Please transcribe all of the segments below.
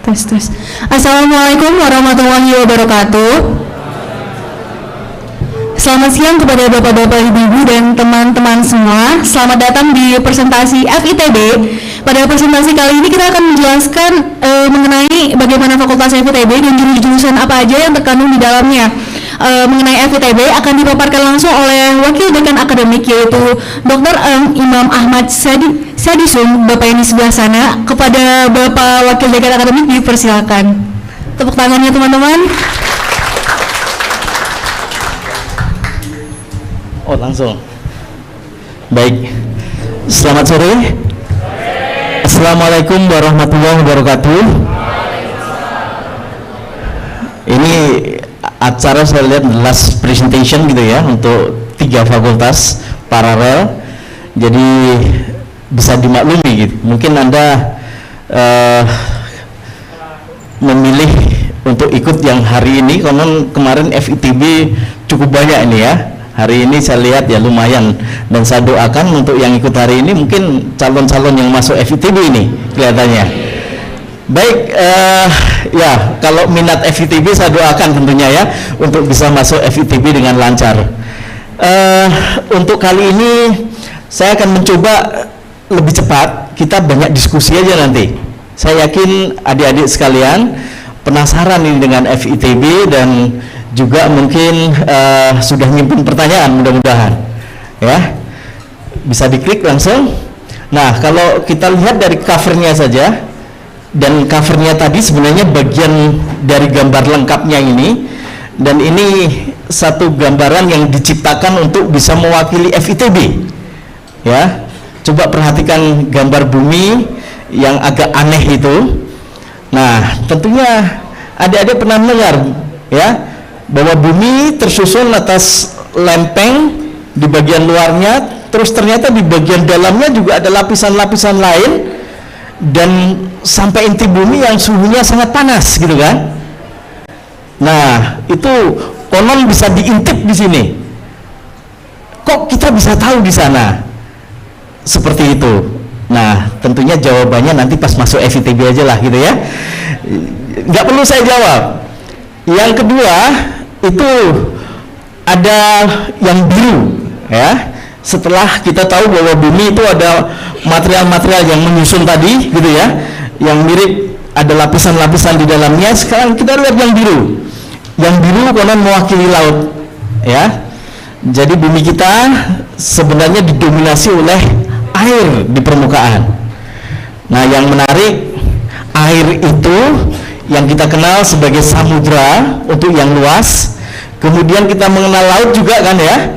Tes. Assalamualaikum warahmatullahi wabarakatuh. Selamat siang kepada bapak-bapak, ibu-ibu, dan teman-teman semua. Selamat datang di presentasi FITB. Pada presentasi kali ini kita akan menjelaskan mengenai bagaimana Fakultas FITB dan jurusan apa aja yang terkandung di dalamnya. Mengenai FITB akan dipaparkan langsung oleh Wakil Dekan Akademik, yaitu Dr. Imam Ahmad Sadisum. Bapak yang di sebelah sana. Kepada Bapak Wakil Dekan Akademik dipersilakan. Tepuk tangannya teman-teman. Oh, langsung. Baik. Selamat sore. Assalamualaikum warahmatullahi wabarakatuh. Ini acara saya lihat last presentation gitu ya, untuk 3 fakultas paralel. Jadi bisa dimaklumi gitu. Mungkin Anda memilih untuk ikut yang hari ini, konon kemarin FITB cukup banyak ini ya. Hari ini saya lihat ya lumayan, dan saya doakan untuk yang ikut hari ini mungkin calon-calon yang masuk FITB ini kelihatannya. Baik, ya kalau minat FITB saya doakan tentunya ya untuk bisa masuk FITB dengan lancar. Untuk kali ini saya akan mencoba lebih cepat, kita banyak diskusi aja nanti. Saya yakin adik-adik sekalian penasaran ini dengan FITB dan juga mungkin sudah nyimpen pertanyaan, mudah-mudahan ya. Bisa diklik langsung. Nah, kalau kita lihat dari covernya saja, dan covernya tadi sebenarnya bagian dari gambar lengkapnya ini, dan ini satu gambaran yang diciptakan untuk bisa mewakili FITB ya. Coba perhatikan gambar bumi yang agak aneh itu. Nah, tentunya adik-adik pernah mendengar ya bahwa bumi tersusun atas lempeng di bagian luarnya, terus ternyata di bagian dalamnya juga ada lapisan-lapisan lain, dan sampai inti bumi yang suhunya sangat panas gitu kan. Nah, itu konon bisa diintip di sini. Kok kita bisa tahu di sana seperti itu? Nah, tentunya jawabannya nanti pas masuk FITB aja lah gitu ya. Nggak perlu saya jawab. Yang kedua itu ada yang biru ya. Setelah kita tahu bahwa bumi itu ada material-material yang menyusun tadi gitu ya, yang mirip ada lapisan-lapisan di dalamnya. Sekarang kita lihat yang biru. Yang biru konon mewakili laut ya. Jadi bumi kita sebenarnya didominasi oleh air di permukaan. Nah, yang menarik, air itu yang kita kenal sebagai samudra untuk yang luas, kemudian kita mengenal laut juga kan ya,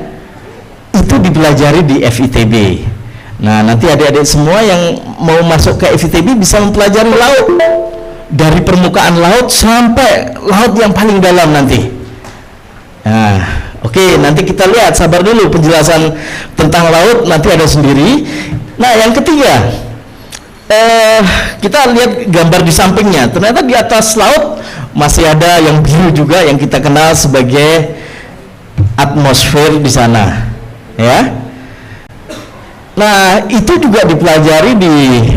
itu dipelajari di FITB. Nah, nanti adik-adik semua yang mau masuk ke FITB bisa mempelajari laut dari permukaan laut sampai laut yang paling dalam nanti. Nah, oke, nanti kita lihat, sabar dulu, penjelasan tentang laut nanti ada sendiri. Nah, yang ketiga, kita lihat gambar di sampingnya. Ternyata di atas laut masih ada yang biru juga yang kita kenal sebagai atmosfer di sana ya. Nah, itu juga dipelajari di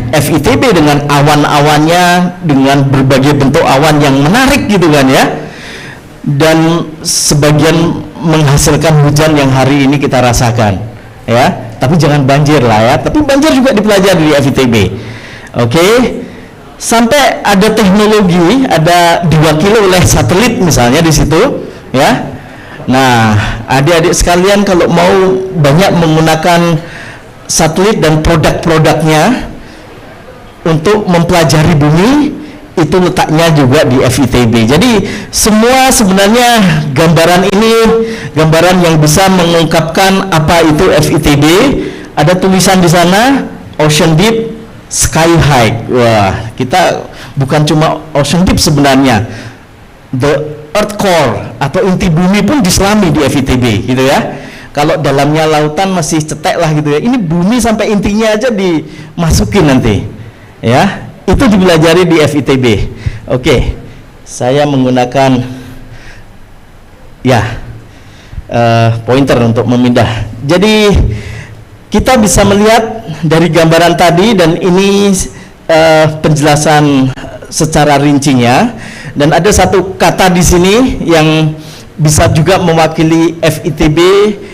FITB dengan awan-awannya, dengan berbagai bentuk awan yang menarik gitu kan ya, dan sebagian menghasilkan hujan yang hari ini kita rasakan ya. Tapi jangan banjir lah ya, tapi banjir juga dipelajari di FITB. Oke, sampai ada teknologi, ada diwakili oleh satelit misalnya di situ ya. Nah, adik-adik sekalian kalau mau banyak menggunakan satelit dan produk-produknya untuk mempelajari bumi, itu letaknya juga di FITB. Jadi semua sebenarnya gambaran ini gambaran yang bisa mengungkapkan apa itu FITB. Ada tulisan di sana, Ocean Deep, Sky High. Wah, kita bukan cuma Ocean Deep sebenarnya, the Earth Core atau inti bumi pun diselami di FITB gitu ya. Kalau dalamnya lautan masih cetek lah gitu ya, ini bumi sampai intinya aja dimasukin nanti ya. Itu dipelajari di FITB. Oke, saya menggunakan ya pointer untuk memindah. Jadi kita bisa melihat dari gambaran tadi, dan ini penjelasan secara rincinya, dan ada satu kata di sini yang bisa juga mewakili FITB,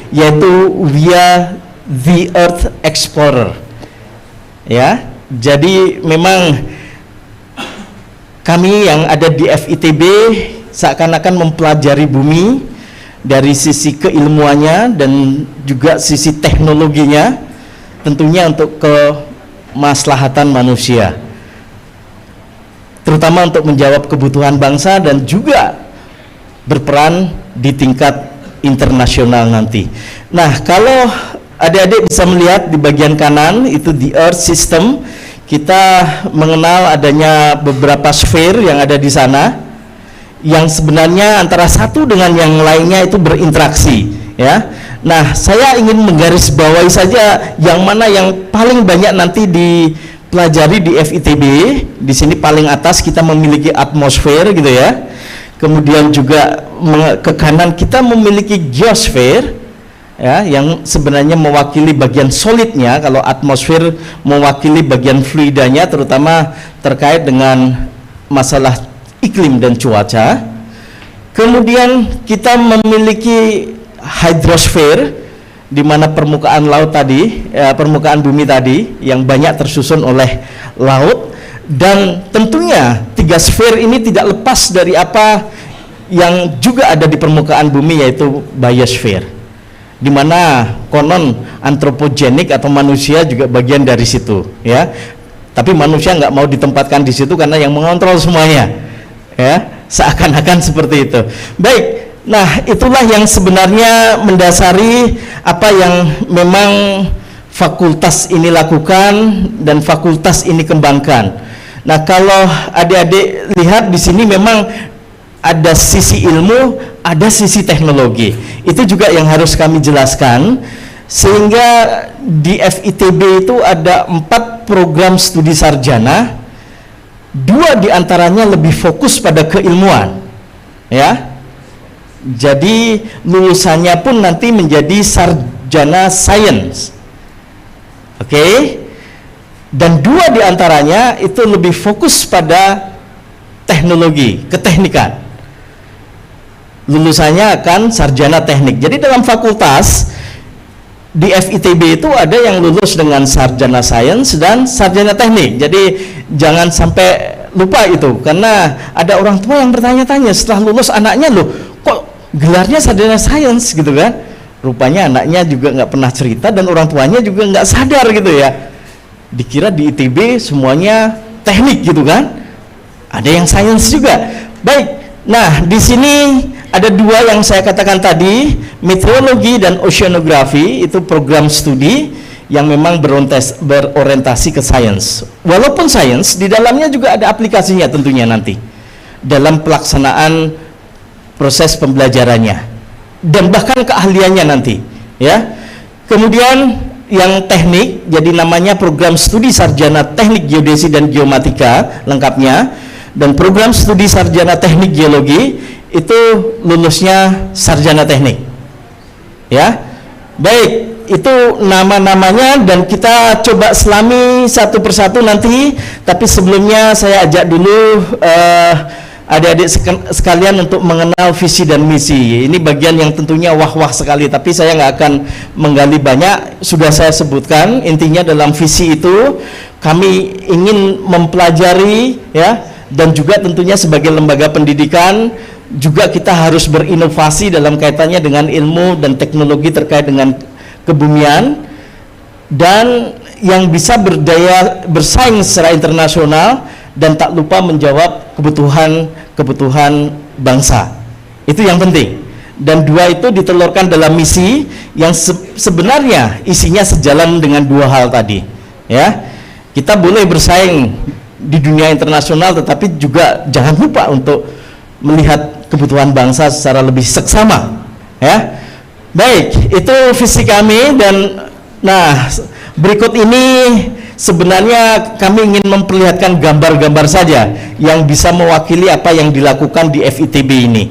yaitu we are the Earth Explorer. Ya, jadi memang kami yang ada di FITB seakan-akan mempelajari bumi dari sisi keilmuannya dan juga sisi teknologinya, tentunya untuk kemaslahatan manusia, terutama untuk menjawab kebutuhan bangsa dan juga berperan di tingkat internasional nanti. Nah, kalau adik-adik bisa melihat di bagian kanan itu the Earth System, kita mengenal adanya beberapa sphere yang ada di sana, yang sebenarnya antara satu dengan yang lainnya itu berinteraksi, ya. Nah, saya ingin menggarisbawahi saja yang mana yang paling banyak nanti dipelajari di FITB. Di sini paling atas kita memiliki atmosfer, gitu ya. Kemudian juga ke kanan kita memiliki geosfer, ya, yang sebenarnya mewakili bagian solidnya. Kalau atmosfer mewakili bagian fluidanya, terutama terkait dengan masalah iklim dan cuaca. Kemudian kita memiliki hydrosfer, di mana permukaan laut tadi, permukaan bumi tadi yang banyak tersusun oleh laut, dan tentunya tiga sfer ini tidak lepas dari apa yang juga ada di permukaan bumi, yaitu biosfer, di mana konon antropogenik atau manusia juga bagian dari situ, ya. Tapi manusia nggak mau ditempatkan di situ karena yang mengontrol semuanya, ya, seakan-akan seperti itu. Baik, nah itulah yang sebenarnya mendasari apa yang memang fakultas ini lakukan dan fakultas ini kembangkan. Nah, kalau adik-adik lihat di sini memang ada sisi ilmu, ada sisi teknologi. Itu juga yang harus kami jelaskan, sehingga di FITB itu ada 4 program studi sarjana, 2 diantaranya lebih fokus pada keilmuan, ya. Jadi lulusannya pun nanti menjadi sarjana sains, oke. Dan 2 diantaranya itu lebih fokus pada teknologi, keteknikan. Lulusannya akan sarjana teknik. Jadi dalam fakultas di FITB itu ada yang lulus dengan sarjana sains dan sarjana teknik. Jadi jangan sampai lupa itu, karena ada orang tua yang bertanya-tanya setelah lulus anaknya, loh kok gelarnya sarjana sains gitu kan. Rupanya anaknya juga nggak pernah cerita dan orang tuanya juga nggak sadar gitu ya. Dikira di ITB semuanya teknik gitu kan, ada yang sains juga. Baik, nah di sini ada 2 yang saya katakan tadi, meteorologi dan oceanografi, itu program studi yang memang berorientasi ke sains. Walaupun sains, di dalamnya juga ada aplikasinya tentunya nanti dalam pelaksanaan proses pembelajarannya dan bahkan keahliannya nanti, ya. Kemudian yang teknik, jadi namanya program studi sarjana teknik geodesi dan geomatika lengkapnya, dan program studi sarjana teknik geologi itu lulusnya sarjana teknik, ya. Baik, itu nama-namanya dan kita coba selami satu persatu nanti, tapi sebelumnya saya ajak dulu adik-adik sekalian untuk mengenal visi dan misi. Ini bagian yang tentunya wah-wah sekali, tapi saya nggak akan menggali banyak, sudah saya sebutkan. Intinya dalam visi itu kami ingin mempelajari, ya, dan juga tentunya sebagai lembaga pendidikan juga kita harus berinovasi dalam kaitannya dengan ilmu dan teknologi terkait dengan kebumian, dan yang bisa berdaya bersaing secara internasional dan tak lupa menjawab kebutuhan bangsa. Itu yang penting. Dan 2 itu ditelurkan dalam misi yang sebenarnya isinya sejalan dengan 2 hal tadi, ya. Kita boleh bersaing di dunia internasional, tetapi juga jangan lupa untuk melihat kebutuhan bangsa secara lebih seksama, ya. Baik, itu visi kami. Dan nah, berikut ini sebenarnya kami ingin memperlihatkan gambar-gambar saja yang bisa mewakili apa yang dilakukan di FITB ini.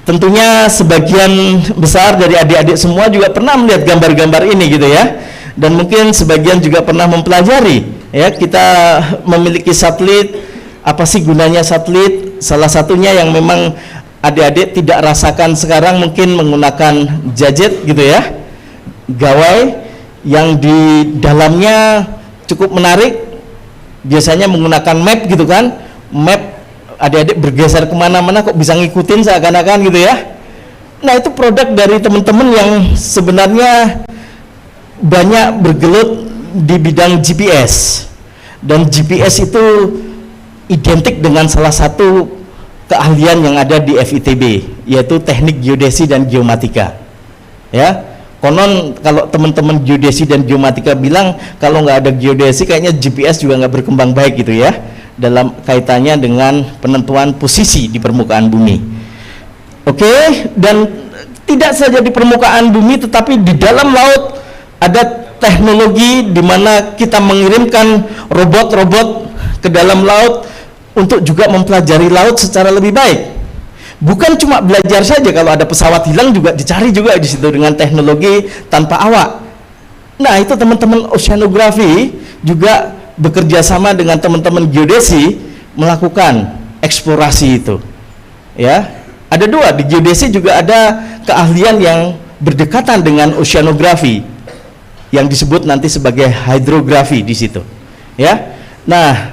Tentunya sebagian besar dari adik-adik semua juga pernah melihat gambar-gambar ini gitu ya, dan mungkin sebagian juga pernah mempelajari, ya. Kita memiliki satelit apa sih gunanya satelit? Salah satunya yang memang adik-adik tidak rasakan sekarang mungkin menggunakan gadget gitu ya, gawai yang di dalamnya cukup menarik, biasanya menggunakan map gitu kan, map adik-adik bergeser kemana-mana kok bisa ngikutin seakan-akan gitu ya. Nah itu produk dari teman-teman yang sebenarnya banyak bergelut di bidang GPS, dan GPS itu identik dengan salah satu keahlian yang ada di FITB, yaitu teknik geodesi dan geomatika ya. Konon kalau teman-teman geodesi dan geomatika bilang kalau nggak ada geodesi kayaknya GPS juga nggak berkembang baik gitu ya, dalam kaitannya dengan penentuan posisi di permukaan bumi. Oke, dan tidak saja di permukaan bumi tetapi di dalam laut ada teknologi di mana kita mengirimkan robot-robot ke dalam laut untuk juga mempelajari laut secara lebih baik. Bukan cuma belajar saja, kalau ada pesawat hilang juga dicari juga di situ dengan teknologi tanpa awak. Nah, itu teman-teman oceanografi juga bekerja sama dengan teman-teman geodesi melakukan eksplorasi itu. Ya. Ada dua, di geodesi juga ada keahlian yang berdekatan dengan oceanografi yang disebut nanti sebagai hidrografi di situ. Ya. Nah,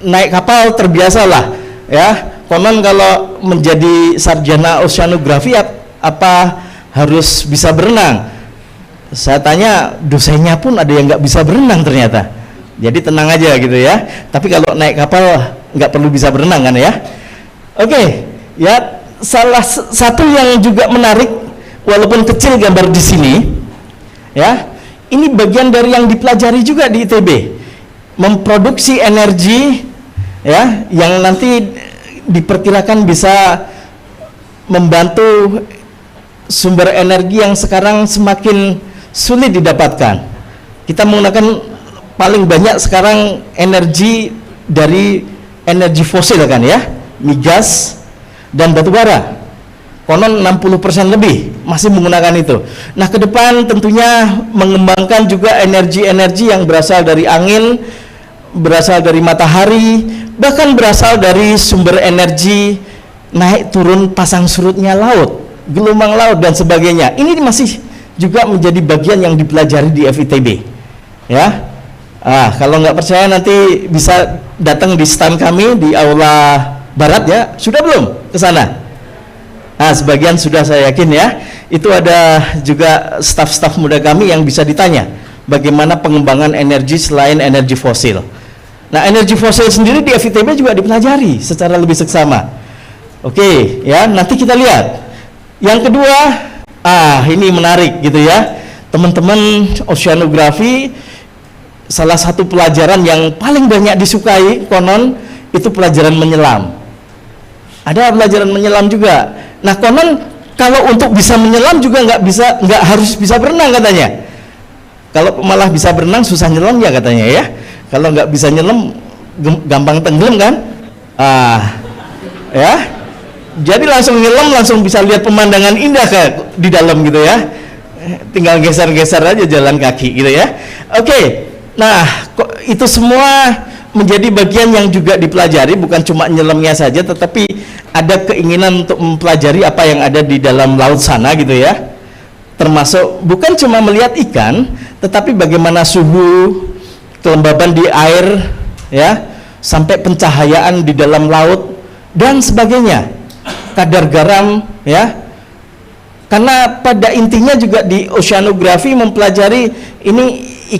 naik kapal terbiasalah ya. Konon kalau menjadi sarjana oceanografi apa harus bisa berenang? Saya tanya, dosennya pun ada yang nggak bisa berenang ternyata. Jadi tenang aja gitu ya. Tapi kalau naik kapal nggak perlu bisa berenang kan ya. Oke, ya salah satu yang juga menarik, walaupun kecil gambar di sini, ya, ini bagian dari yang dipelajari juga di ITB, memproduksi energi, ya, yang nanti diperkirakan bisa membantu sumber energi yang sekarang semakin sulit didapatkan. Kita menggunakan paling banyak sekarang energi dari energi fosil kan ya, migas dan batu bara. Konon 60% lebih masih menggunakan itu. Nah, ke depan tentunya mengembangkan juga energi-energi yang berasal dari angin, berasal dari matahari, bahkan berasal dari sumber energi naik turun pasang surutnya laut, gelombang laut dan sebagainya. Ini masih juga menjadi bagian yang dipelajari di FITB. Ya. Kalau nggak percaya nanti bisa datang di stand kami di Aula Barat ya. Sudah belum ke sana? Sebagian sudah saya yakin ya. Itu ada juga staf-staf muda kami yang bisa ditanya bagaimana pengembangan energi selain energi fosil. Nah, energi fosil sendiri di FITB juga dipelajari secara lebih seksama. Oke, ya, nanti kita lihat. Yang kedua, ini menarik gitu ya. Teman-teman oceanografi, salah satu pelajaran yang paling banyak disukai konon itu pelajaran menyelam. Ada pelajaran menyelam juga. Nah, konon kalau untuk bisa menyelam juga nggak harus bisa berenang katanya. Kalau malah bisa berenang susah nyelam ya katanya ya. Kalau nggak bisa nyelam gampang tenggelam kan? Ya. Jadi langsung nyelam langsung bisa lihat pemandangan indah di dalam gitu ya. Tinggal geser-geser aja jalan kaki gitu ya. Oke. Nah, itu semua menjadi bagian yang juga dipelajari, bukan cuma nyelamnya saja tetapi ada keinginan untuk mempelajari apa yang ada di dalam laut sana gitu ya. Termasuk bukan cuma melihat ikan, tetapi bagaimana suhu, kelembaban di air ya, sampai pencahayaan di dalam laut dan sebagainya, kadar garam ya, karena pada intinya juga di oceanografi mempelajari ini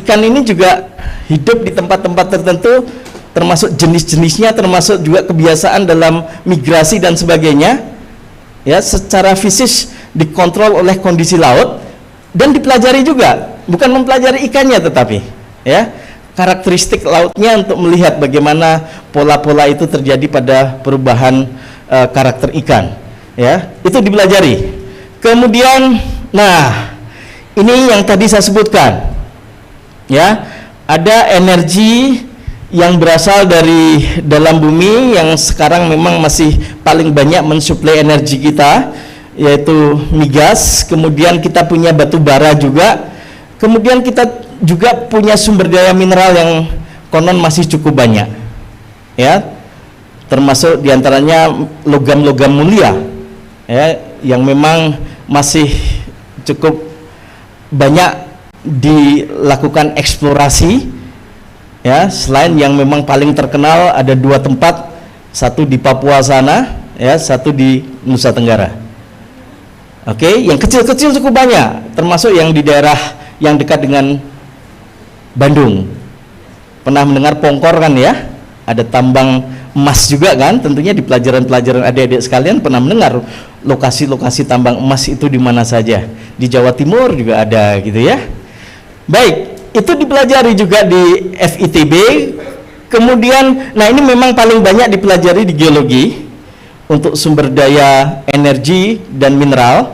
ikan ini juga hidup di tempat-tempat tertentu, termasuk jenis-jenisnya, termasuk juga kebiasaan dalam migrasi dan sebagainya ya, secara fisik dikontrol oleh kondisi laut dan dipelajari juga, bukan mempelajari ikannya tetapi ya karakteristik lautnya untuk melihat bagaimana pola-pola itu terjadi pada perubahan karakter ikan ya, itu dipelajari. Kemudian nah ini yang tadi saya sebutkan ya, ada energi yang berasal dari dalam bumi yang sekarang memang masih paling banyak mensuplai energi kita, yaitu migas. Kemudian kita punya batu bara juga. Kemudian kita juga punya sumber daya mineral yang konon masih cukup banyak ya. termasuk diantaranya logam-logam mulia, ya, yang memang masih cukup banyak dilakukan eksplorasi, ya. Selain yang memang paling terkenal ada 2 tempat, satu di Papua sana, ya, satu di Nusa Tenggara. Oke, yang kecil-kecil cukup banyak, termasuk yang di daerah yang dekat dengan Bandung. Pernah mendengar Pongkor kan ya? Ada tambang emas juga kan? Tentunya di pelajaran-pelajaran adik-adik sekalian pernah mendengar lokasi-lokasi tambang emas itu di mana saja. Di Jawa Timur juga ada gitu ya. Baik, itu dipelajari juga di FITB. Kemudian, nah ini memang paling banyak dipelajari di geologi untuk sumber daya energi dan mineral,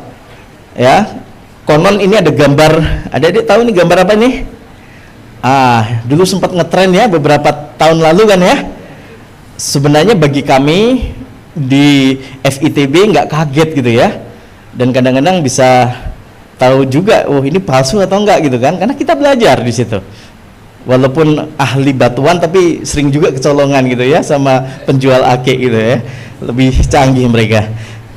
ya. Konon ini ada gambar, adik-adik tahu ini gambar apa nih? Dulu sempat ngetren ya beberapa tahun lalu kan ya. Sebenarnya bagi kami di FITB nggak kaget gitu ya, dan kadang-kadang bisa tahu juga, oh ini palsu atau enggak gitu kan, karena kita belajar di situ. Walaupun ahli batuan tapi sering juga kecolongan gitu ya sama penjual ake gitu ya, lebih canggih mereka.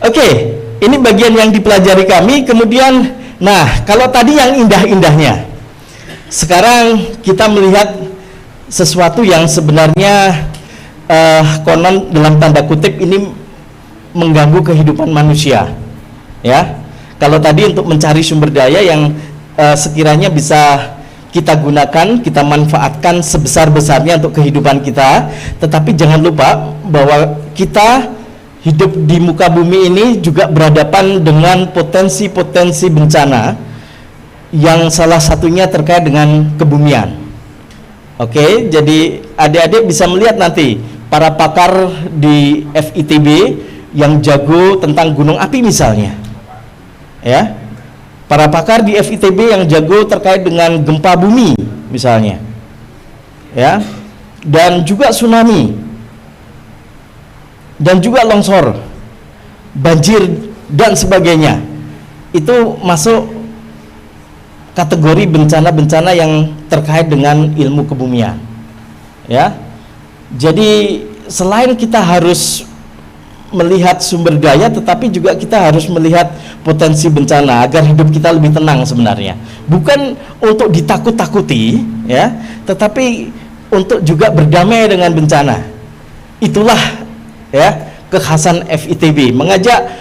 Oke, ini bagian yang dipelajari kami. Kemudian, nah kalau tadi yang indah-indahnya, sekarang kita melihat sesuatu yang sebenarnya konon dalam tanda kutip ini mengganggu kehidupan manusia, ya. Kalau tadi untuk mencari sumber daya yang sekiranya bisa kita gunakan, kita manfaatkan sebesar-besarnya untuk kehidupan kita, tetapi jangan lupa bahwa kita hidup di muka bumi ini juga berhadapan dengan potensi-potensi bencana yang salah satunya terkait dengan kebumian. Oke, jadi adik-adik bisa melihat nanti para pakar di FITB yang jago tentang gunung api misalnya, ya. Para pakar di FITB yang jago terkait dengan gempa bumi misalnya, ya, dan juga tsunami, dan juga longsor, banjir dan sebagainya. Itu masuk kategori bencana-bencana yang terkait dengan ilmu kebumian, ya. Jadi selain kita harus melihat sumber daya, tetapi juga kita harus melihat potensi bencana agar hidup kita lebih tenang sebenarnya. Bukan untuk ditakut-takuti, ya, tetapi untuk juga berdamai dengan bencana. Itulah ya kekhasan FITB, mengajak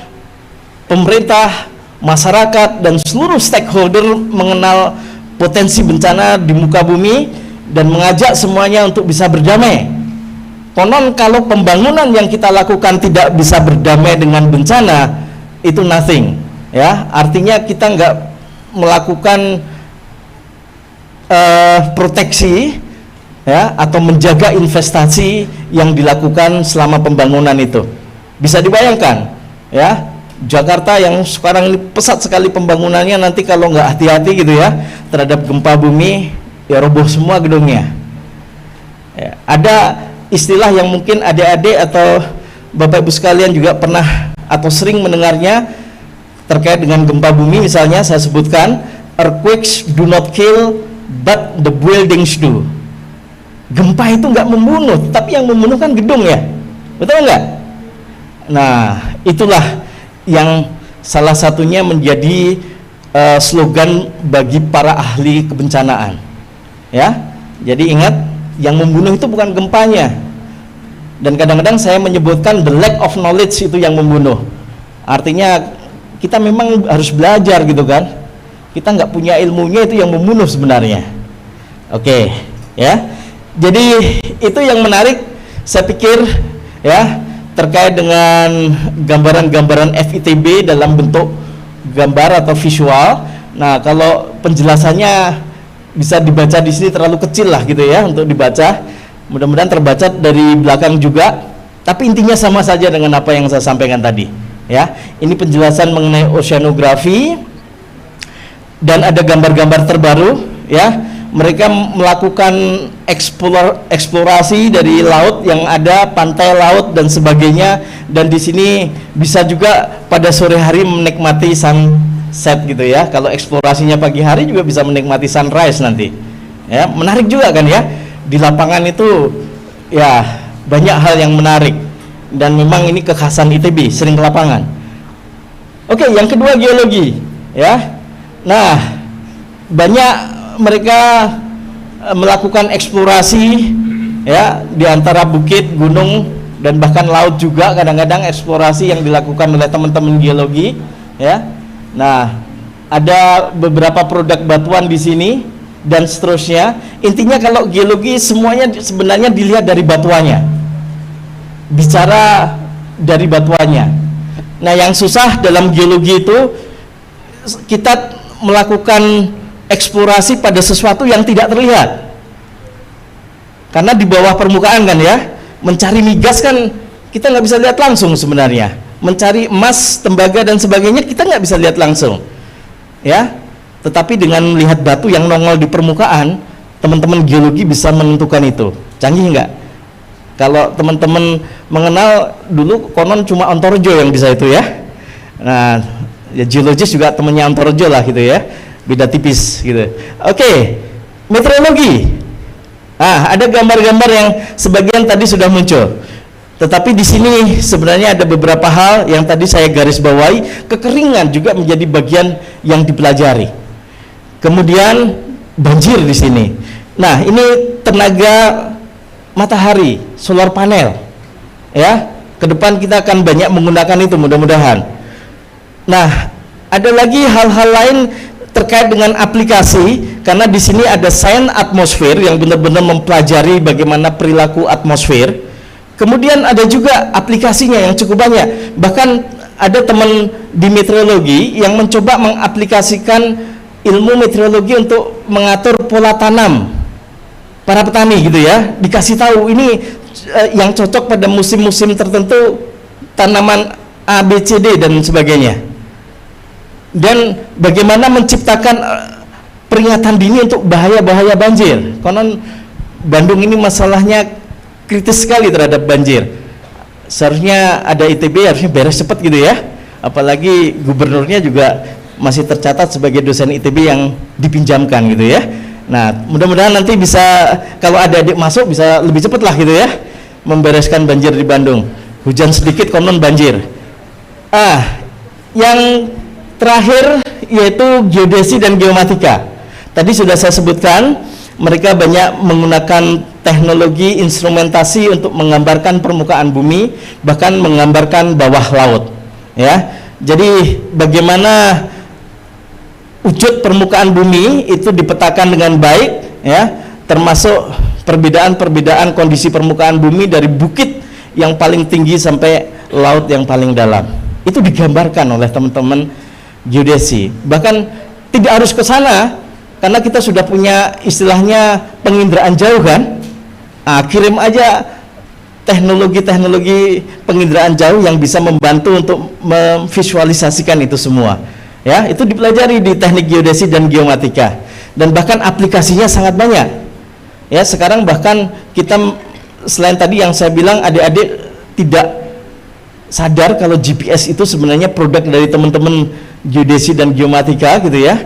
pemerintah, masyarakat dan seluruh stakeholder mengenal potensi bencana di muka bumi dan mengajak semuanya untuk bisa berdamai. Konon kalau pembangunan yang kita lakukan tidak bisa berdamai dengan bencana, itu nothing, ya. Artinya kita nggak melakukan proteksi, ya, atau menjaga investasi yang dilakukan selama pembangunan itu. Bisa dibayangkan, ya, Jakarta yang sekarang ini pesat sekali pembangunannya, nanti kalau nggak hati-hati gitu ya terhadap gempa bumi, ya roboh semua gedungnya. Ya, ada istilah yang mungkin adik-adik atau Bapak Ibu sekalian juga pernah atau sering mendengarnya terkait dengan gempa bumi. Misalnya saya sebutkan, earthquakes do not kill but the buildings do. Gempa itu nggak membunuh, tapi yang membunuh kan gedung, ya, betul nggak? Nah, itulah yang salah satunya menjadi slogan bagi para ahli kebencanaan, ya. Jadi ingat, yang membunuh itu bukan gempanya. Dan kadang-kadang saya menyebutkan the lack of knowledge itu yang membunuh. Artinya kita memang harus belajar gitu kan. Kita nggak punya ilmunya, itu yang membunuh sebenarnya. Oke, ya. Jadi itu yang menarik saya pikir, ya, terkait dengan gambaran-gambaran FITB dalam bentuk gambar atau visual. Nah, kalau penjelasannya bisa dibaca di sini terlalu kecil lah gitu ya untuk dibaca. Mudah-mudahan terbaca dari belakang juga. Tapi intinya sama saja dengan apa yang saya sampaikan tadi. Ya, ini penjelasan mengenai oceanografi dan ada gambar-gambar terbaru. Ya, mereka melakukan eksplorasi dari laut yang ada, pantai laut dan sebagainya. Dan di sini bisa juga pada sore hari menikmati sunset gitu ya. Kalau eksplorasinya pagi hari juga bisa menikmati sunrise nanti. Ya, menarik juga kan ya. Di lapangan itu ya banyak hal yang menarik. dan memang ini kekhasan ITB, sering ke lapangan. Oke, yang kedua geologi, ya. Nah, banyak mereka melakukan eksplorasi, ya, di antara bukit, gunung, dan bahkan laut juga. Kadang-kadang eksplorasi yang dilakukan oleh teman-teman geologi, ya. Nah, ada beberapa produk batuan di sini dan seterusnya. Intinya kalau geologi semuanya sebenarnya dilihat dari batuannya, bicara dari batuannya. Nah, yang susah dalam geologi itu kita melakukan eksplorasi pada sesuatu yang tidak terlihat, karena di bawah permukaan kan, ya, mencari migas kan kita nggak bisa lihat langsung sebenarnya, mencari emas, tembaga dan sebagainya kita nggak bisa lihat langsung, ya. Tetapi dengan melihat batu yang nongol di permukaan, teman-teman geologi bisa menentukan itu. Canggih nggak? Kalau teman-teman mengenal dulu konon cuma Ontorjo yang bisa itu, ya. Nah, ya geologis juga temennya Ontorjo lah gitu, ya. Beda tipis gitu. Oke, meteorologi. Ah, ada gambar-gambar yang sebagian tadi sudah muncul. Tetapi di sini sebenarnya ada beberapa hal yang tadi saya garis bawahi. Kekeringan juga menjadi bagian yang dipelajari. Kemudian banjir di sini. Nah, ini tenaga matahari, solar panel. Ya, ke depan kita akan banyak menggunakan itu mudah-mudahan. Nah, ada lagi hal-hal lain terkait dengan aplikasi, karena di sini ada sains atmosfer yang benar-benar mempelajari bagaimana perilaku atmosfer. Kemudian ada juga aplikasinya yang cukup banyak. Bahkan ada teman di meteorologi yang mencoba mengaplikasikan ilmu meteorologi untuk mengatur pola tanam para petani gitu, ya. Dikasih tahu ini yang cocok pada musim-musim tertentu, tanaman A, B, C, D dan sebagainya. Dan bagaimana menciptakan peringatan dini untuk bahaya-bahaya banjir. Konon Bandung ini masalahnya kritis sekali terhadap banjir. Seharusnya ada ITB, harusnya beres cepat gitu, ya. Apalagi gubernurnya juga masih tercatat sebagai dosen ITB yang dipinjamkan gitu, ya. Nah, mudah-mudahan nanti bisa, kalau ada adik masuk bisa lebih cepat lah gitu, ya, membereskan banjir di Bandung. Hujan sedikit konon banjir. Yang terakhir yaitu geodesi dan geomatika. Tadi sudah saya sebutkan, mereka banyak menggunakan teknologi instrumentasi untuk menggambarkan permukaan bumi, bahkan menggambarkan bawah laut, ya. Jadi bagaimana wujud permukaan bumi itu dipetakan dengan baik, ya, termasuk perbedaan-perbedaan kondisi permukaan bumi dari bukit yang paling tinggi sampai laut yang paling dalam. Itu digambarkan oleh teman-teman geodesi. Bahkan tidak harus ke sana, karena kita sudah punya istilahnya penginderaan jauh kan. Kirim aja teknologi-teknologi penginderaan jauh yang bisa membantu untuk memvisualisasikan itu semua, ya. Itu dipelajari di teknik geodesi dan geomatika, dan bahkan aplikasinya sangat banyak, ya. Sekarang bahkan kita, selain tadi yang saya bilang, adik-adik tidak sadar kalau GPS itu sebenarnya produk dari teman-teman geodesi dan geomatika gitu, ya.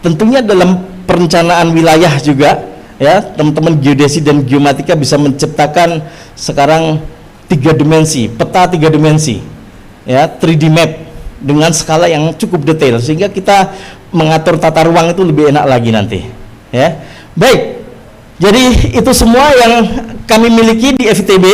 Tentunya dalam perencanaan wilayah juga, ya, teman-teman geodesi dan geomatika bisa menciptakan sekarang 3 dimensi, peta 3 dimensi, ya, 3D map dengan skala yang cukup detail, sehingga kita mengatur tata ruang itu lebih enak lagi nanti, ya. Baik, jadi itu semua yang kami miliki di FITB.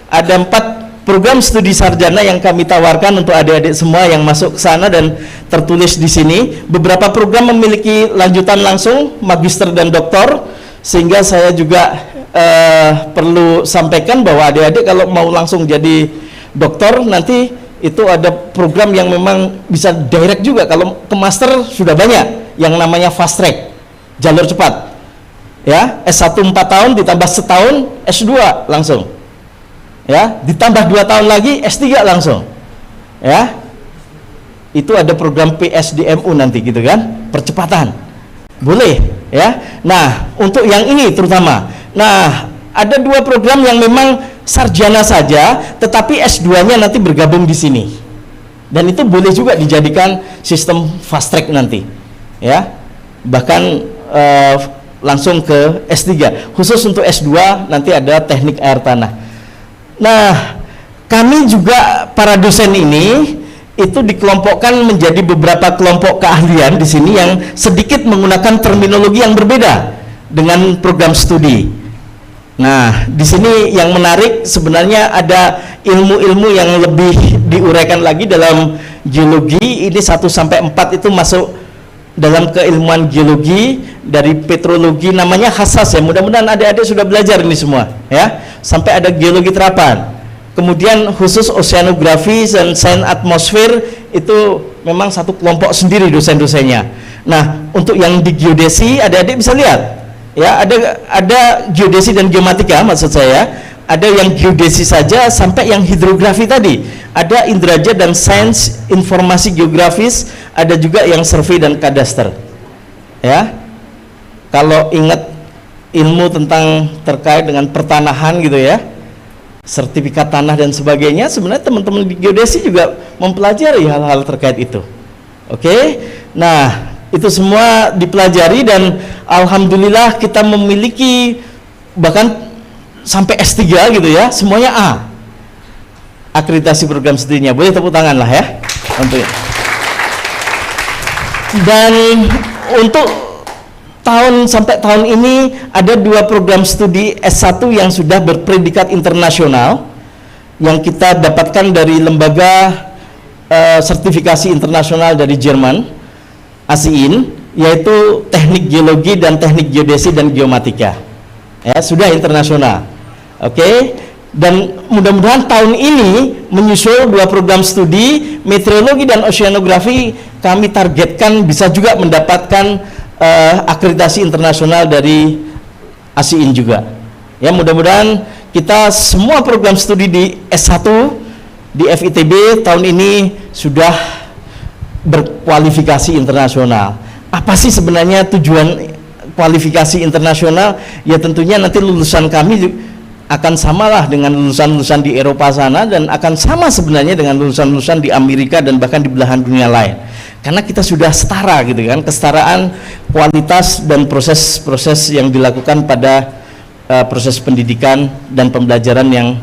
Ada 4 program studi sarjana yang kami tawarkan untuk adik-adik semua yang masuk ke sana, dan tertulis di sini. Beberapa program memiliki lanjutan langsung magister dan doktor, sehingga saya juga perlu sampaikan bahwa adik-adik kalau mau langsung jadi doktor nanti itu ada program yang memang bisa direct juga. Kalau ke master sudah banyak yang namanya fast track, jalur cepat, ya. S1 4 tahun ditambah setahun S2 langsung, ya, ditambah 2 tahun lagi S3 langsung, ya. Itu ada program PSDMU nanti gitu kan, percepatan, boleh, ya. Nah, untuk yang ini terutama, nah, ada 2 program yang memang sarjana saja, tetapi S2-nya nanti bergabung di sini, dan itu boleh juga dijadikan sistem fast track nanti, ya. Bahkan langsung ke S3. Khusus untuk S2 nanti ada teknik air tanah. Nah, kami juga para dosen ini itu dikelompokkan menjadi beberapa kelompok keahlian di sini yang sedikit menggunakan terminologi yang berbeda dengan program studi. Nah, di sini yang menarik sebenarnya ada ilmu-ilmu yang lebih diuraikan lagi dalam geologi. Ini 1 sampai 4 itu masuk dalam keilmuan geologi, dari petrologi namanya hassas ya. Mudah-mudahan adik-adik sudah belajar ini semua ya. Sampai ada geologi terapan. Kemudian khusus oceanografi dan sains atmosfer itu memang satu kelompok sendiri dosen-dosennya. Nah, untuk yang di geodesi adik-adik bisa lihat ya, ada geodesi dan geomatika maksud saya. Ada yang geodesi saja sampai yang hidrografi tadi. Ada indraja dan sains informasi geografis, ada juga yang survei dan kadaster. Ya. Kalau ingat ilmu tentang terkait dengan pertanahan gitu ya, sertifikat tanah dan sebagainya, sebenarnya teman-teman di geodesi juga mempelajari hal-hal terkait itu. Oke. Nah, itu semua dipelajari dan alhamdulillah kita memiliki bahkan sampai S3 gitu ya, semuanya A. Akreditasi program studinya. Boleh tepuk tangan lah ya untuk. Dan untuk sampai tahun ini ada 2 program studi S1 yang sudah berpredikat internasional yang kita dapatkan dari lembaga sertifikasi internasional dari Jerman, ASIIN, yaitu teknik geologi dan teknik geodesi dan geomatika. Ya, sudah internasional. Oke. Dan mudah-mudahan tahun ini menyusul 2 program studi meteorologi dan oceanografi, kami targetkan bisa juga mendapatkan akreditasi internasional dari ASIIN juga. Ya, mudah-mudahan kita semua program studi di S1 di FITB tahun ini sudah berkualifikasi internasional. Apa sih sebenarnya tujuan kualifikasi internasional? Ya tentunya nanti lulusan kami akan samalah dengan lulusan-lulusan di Eropa sana, dan akan sama sebenarnya dengan lulusan-lulusan di Amerika dan bahkan di belahan dunia lain. Karena kita sudah setara gitu kan, kesetaraan kualitas dan proses-proses yang dilakukan pada proses pendidikan dan pembelajaran yang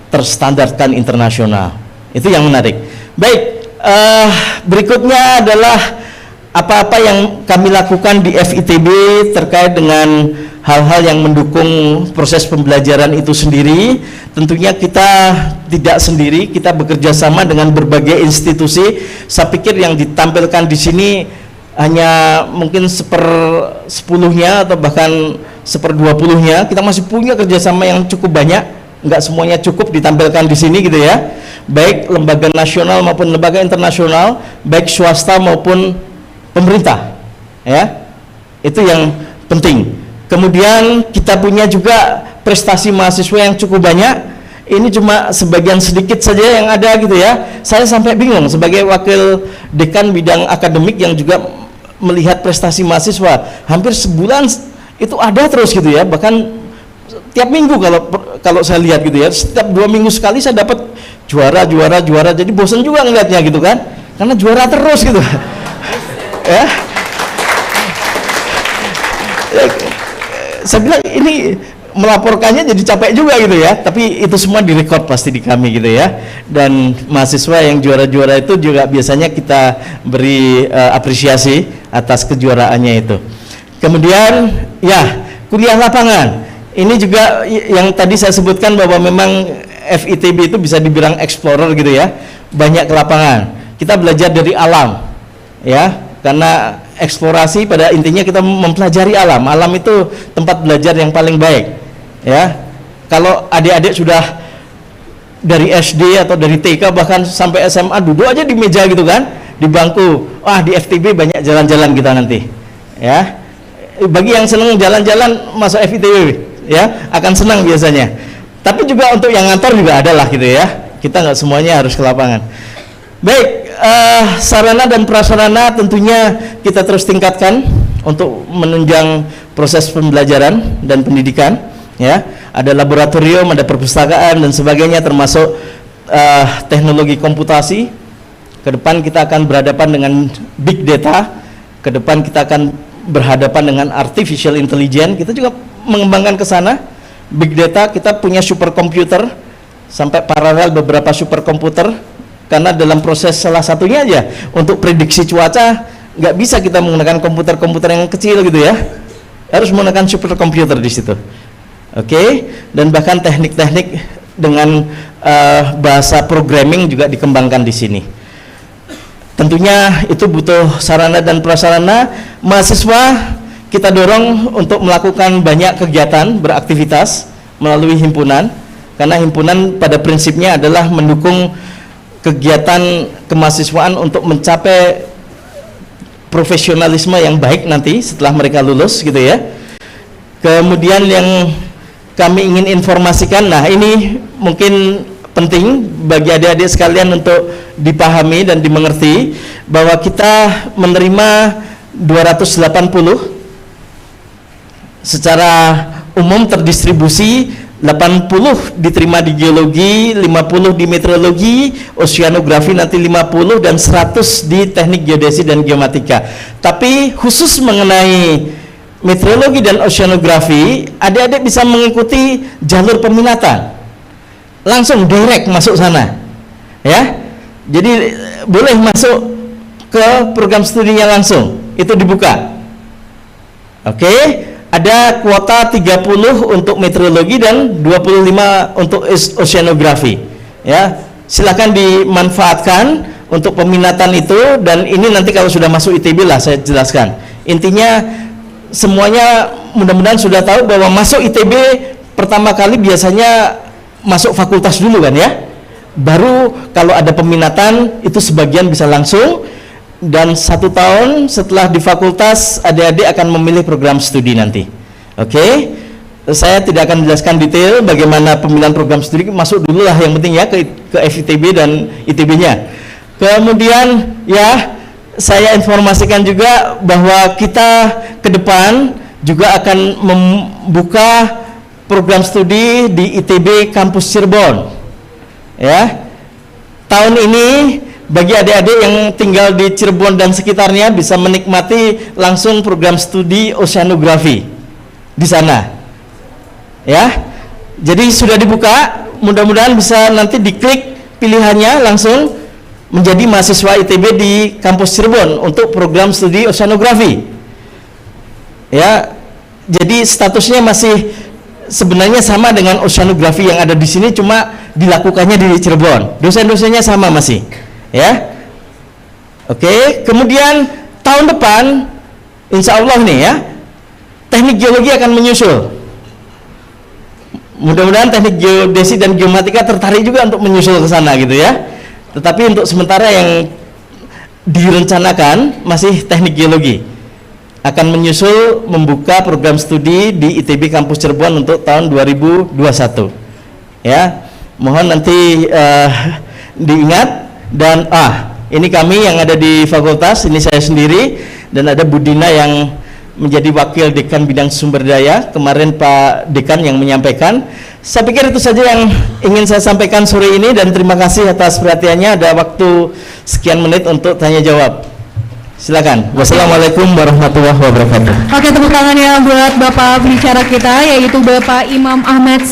terstandarkan internasional. Itu yang menarik. Baik, berikutnya adalah apa-apa yang kami lakukan di FITB terkait dengan hal-hal yang mendukung proses pembelajaran itu sendiri. Tentunya kita tidak sendiri, kita bekerja sama dengan berbagai institusi. Saya pikir yang ditampilkan di sini hanya mungkin 1/10-nya atau bahkan 1/20-nya. Kita masih punya kerjasama yang cukup banyak, nggak semuanya cukup ditampilkan di sini gitu ya. Baik lembaga nasional maupun lembaga internasional, baik swasta maupun pemerintah, ya. Itu yang penting. Kemudian kita punya juga prestasi mahasiswa yang cukup banyak. Ini cuma sebagian sedikit saja yang ada gitu ya. Saya sampai bingung sebagai wakil dekan bidang akademik yang juga melihat prestasi mahasiswa. Hampir sebulan itu ada terus gitu ya. Bahkan tiap minggu kalau saya lihat gitu ya. Setiap 2 minggu sekali saya dapat juara. Jadi bosan juga ngelihatnya gitu kan. Karena juara terus gitu. Ya. Saya bilang ini melaporkannya jadi capek juga gitu ya, tapi itu semua direkod pasti di kami gitu ya. Dan mahasiswa yang juara-juara itu juga biasanya kita beri apresiasi atas kejuaraannya itu. Kemudian ya, kuliah lapangan ini juga yang tadi saya sebutkan bahwa memang FITB itu bisa dibilang explorer gitu ya, banyak ke lapangan. Kita belajar dari alam ya, karena eksplorasi pada intinya kita mempelajari alam. Alam itu tempat belajar yang paling baik ya. Kalau adik-adik sudah dari SD atau dari TK bahkan sampai SMA duduk aja di meja gitu kan, di bangku, wah di FTB banyak jalan-jalan kita nanti ya. Bagi yang senang jalan-jalan masuk FITB ya, akan senang biasanya. Tapi juga untuk yang ngantor juga ada lah gitu ya, kita nggak semuanya harus ke lapangan. Baik, sarana dan prasarana tentunya kita terus tingkatkan untuk menunjang proses pembelajaran dan pendidikan ya. Ada laboratorium, ada perpustakaan dan sebagainya, termasuk teknologi komputasi. Ke depan kita akan berhadapan dengan big data, ke depan kita akan berhadapan dengan artificial intelligence. Kita juga mengembangkan ke sana. Big data, kita punya superkomputer sampai paralel beberapa superkomputer, karena dalam proses salah satunya aja untuk prediksi cuaca nggak bisa kita menggunakan komputer-komputer yang kecil gitu ya, harus menggunakan superkomputer di situ. Oke, dan bahkan teknik-teknik dengan bahasa programming juga dikembangkan di sini. Tentunya itu butuh sarana dan prasarana. Mahasiswa kita dorong untuk melakukan banyak kegiatan beraktivitas melalui himpunan, karena himpunan pada prinsipnya adalah mendukung kegiatan kemahasiswaan untuk mencapai profesionalisme yang baik nanti setelah mereka lulus gitu ya. Kemudian yang kami ingin informasikan, nah ini mungkin penting bagi adik-adik sekalian untuk dipahami dan dimengerti, bahwa kita menerima 280 secara umum terdistribusi, 80 diterima di geologi, 50 di meteorologi, oceanografi nanti 50, dan 100 di teknik geodesi dan geomatika. Tapi khusus mengenai meteorologi dan oceanografi, adik-adik bisa mengikuti jalur peminatan, langsung direct masuk sana ya. Jadi boleh masuk ke program studinya langsung, itu dibuka. Oke, ada kuota 30 untuk meteorologi dan 25 untuk oceanografi ya. Silakan dimanfaatkan untuk peminatan itu, dan ini nanti kalau sudah masuk ITB lah saya jelaskan. Intinya semuanya mudah-mudahan sudah tahu bahwa masuk ITB pertama kali biasanya masuk fakultas dulu kan ya, baru kalau ada peminatan itu sebagian bisa langsung, dan 1 tahun setelah di fakultas adik-adik akan memilih program studi nanti. Oke, saya tidak akan menjelaskan detail bagaimana pemilihan program studi, masuk dulu lah yang penting ya ke FITB dan ITB-nya. Kemudian ya saya informasikan juga bahwa kita ke depan juga akan membuka program studi di ITB Kampus Cirebon ya. Tahun ini bagi adik-adik yang tinggal di Cirebon dan sekitarnya bisa menikmati langsung program studi oceanografi di sana ya. Jadi sudah dibuka, mudah-mudahan bisa nanti diklik pilihannya langsung menjadi mahasiswa ITB di Kampus Cirebon untuk program studi oceanografi ya. Jadi statusnya masih sebenarnya sama dengan oceanografi yang ada di sini, cuma dilakukannya di Cirebon. Dosen-dosennya sama masih, ya. Oke, kemudian tahun depan, insya Allah nih ya, teknik geologi akan menyusul. Mudah-mudahan teknik geodesi dan geomatika tertarik juga untuk menyusul ke sana gitu ya. Tetapi untuk sementara yang direncanakan masih teknik geologi. Akan menyusul membuka program studi di ITB Kampus Cirebon untuk tahun 2021 ya. Mohon nanti diingat. Dan ini kami yang ada di fakultas, ini saya sendiri, dan ada Bu Dina yang menjadi wakil dekan bidang sumber daya, kemarin Pak Dekan yang menyampaikan. Saya pikir itu saja yang ingin saya sampaikan sore ini, dan terima kasih atas perhatiannya. Ada waktu sekian menit untuk tanya jawab. Silakan. Wassalamualaikum warahmatullahi wabarakatuh. Oke, tepuk tangan ya buat Bapak pembicara kita, yaitu Bapak Imam Ahmad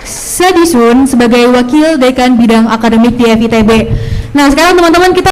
Sadisun sebagai Wakil Dekan Bidang Akademik di FITB. Nah, sekarang teman-teman kita